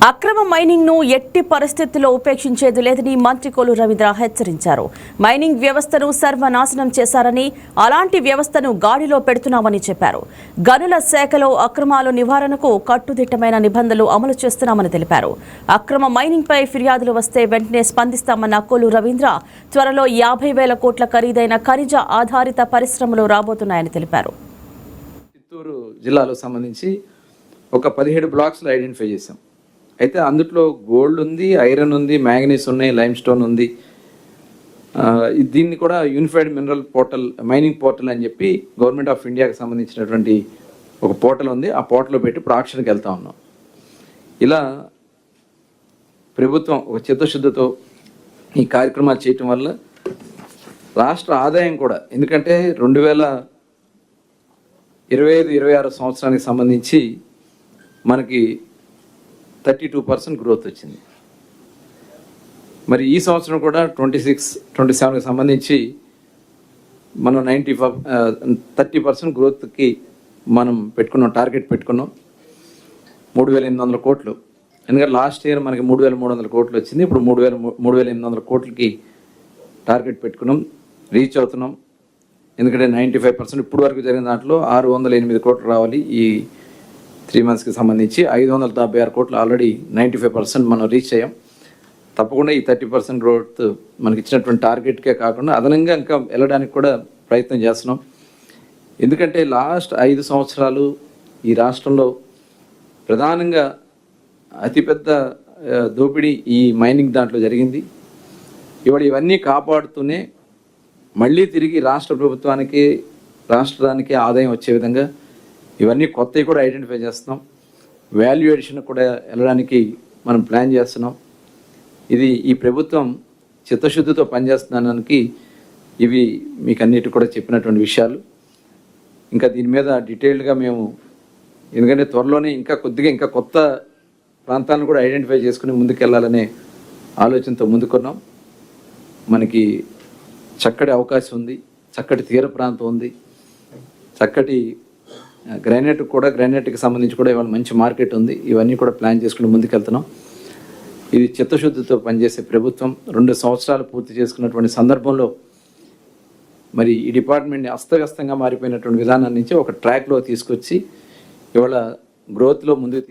అక్రమ మైనింగ్ ను ఎట్టి పరిస్థితుల్లో ఉపేక్షించేది లేదని మంత్రి కొల్లు రవీంద్ర హెచ్చరించారు. మైనింగ్ వ్యవస్థను సర్వనాశనం చేశారని, అలాంటి వ్యవస్థను గాడిలో పెడుతున్నామని చెప్పారు. గనుల శాఖలో అక్రమాల నివారణకు కట్టుదిట్టమైన నిబంధనలు అమలు చేస్తున్నామని తెలిపారు. అక్రమ మైనింగ్ పై ఫిర్యాదులు వస్తే వెంటనే స్పందిస్తామన్న కొల్లు రవీంద్ర త్వరలో 50,000 కోట్ల ఖరీదైన ఖనిజ ఆధారిత పరిశ్రమలు రాబోతున్నాయని తెలిపారు. చిత్తూరు జిల్లాలో సంబంధించి ఒక 17 బ్లాక్స్లో ఐడెంటిఫై చేశాం. అయితే అందులో గోల్డ్ ఉంది, ఐరన్ ఉంది, మ్యాంగనీస్ ఉన్నాయి, లైమ్ స్టోన్ ఉంది. దీన్ని కూడా unified mineral portal, mining portal అని చెప్పి గవర్నమెంట్ ఆఫ్ ఇండియాకి సంబంధించినటువంటి ఒక పోర్టల్ ఉంది. ఆ పోర్టల్లో పెట్టి ఇప్పుడు ఆక్షన్కి వెళ్తా ఉన్నాం. ఇలా ప్రభుత్వం ఒక చిత్తశుద్ధితో ఈ కార్యక్రమాలు చేయటం వల్ల రాష్ట్ర ఆదాయం కూడా, ఎందుకంటే 2025-26 సంవత్సరానికి సంబంధించి మనకి 32% గ్రోత్ వచ్చింది. మరి ఈ సంవత్సరం కూడా 26-27కి సంబంధించి మనం 30% గ్రోత్కి మనం పెట్టుకున్నాం, టార్గెట్ పెట్టుకున్నాం. 3,800 కోట్లు. ఎందుకంటే లాస్ట్ ఇయర్ మనకి 3,300 కోట్లు వచ్చింది. ఇప్పుడు 3,800 కోట్లకి టార్గెట్ పెట్టుకున్నాం, రీచ్ అవుతున్నాం. ఎందుకంటే 95% ఇప్పుడు వరకు జరిగిన దాంట్లో 608 కోట్లు రావాలి. ఈ 3 మంత్స్కి సంబంధించి 576 కోట్లు ఆల్రెడీ 95% మనం రీచ్ అయ్యాం. తప్పకుండా ఈ 30% గ్రోత్ మనకి ఇచ్చినటువంటి టార్గెట్కే కాకుండా అదనంగా ఇంకా వెళ్ళడానికి కూడా ప్రయత్నం చేస్తున్నాం. ఎందుకంటే లాస్ట్ 5 సంవత్సరాలు ఈ రాష్ట్రంలో ప్రధానంగా అతిపెద్ద దోపిడీ ఈ మైనింగ్ దాంట్లో జరిగింది. ఇవాళ ఇవన్నీ కాపాడుతూనే మళ్ళీ తిరిగి రాష్ట్ర ప్రభుత్వానికి, రాష్ట్రానికి ఆదాయం వచ్చే విధంగా ఇవన్నీ కొత్తవి కూడా ఐడెంటిఫై చేస్తున్నాం. వాల్యూ ఎడిషన్ కూడా వెళ్ళడానికి మనం ప్లాన్ చేస్తున్నాం. ఇది ఈ ప్రభుత్వం చిత్తశుద్ధితో పనిచేస్తున్నానికి ఇవి మీకు అన్నిటి కూడా చెప్పినటువంటి విషయాలు. ఇంకా దీని మీద డీటెయిల్డ్గా మేము, ఎందుకంటే త్వరలోనే ఇంకా కొత్త ప్రాంతాలను కూడా ఐడెంటిఫై చేసుకుని ముందుకెళ్ళాలనే ఆలోచనతో ముందుకున్నాం. మనకి చక్కటి అవకాశం ఉంది, చక్కటి తీర ప్రాంతం ఉంది, చక్కటి గ్రానైట్కి సంబంధించి కూడా ఇవాళ మంచి మార్కెట్ ఉంది. ఇవన్నీ కూడా ప్లాన్ చేసుకుని ముందుకెళ్తున్నాం. ఇది చిత్తశుద్ధితో పనిచేసే ప్రభుత్వం. 2 సంవత్సరాలు పూర్తి చేసుకున్నటువంటి సందర్భంలో మరి ఈ డిపార్ట్మెంట్ని అస్తవ్యస్తంగా మారిపోయినటువంటి విధానం నుంచి ఒక ట్రాక్లో తీసుకొచ్చి ఇవాళ గ్రోత్లో ముందుకు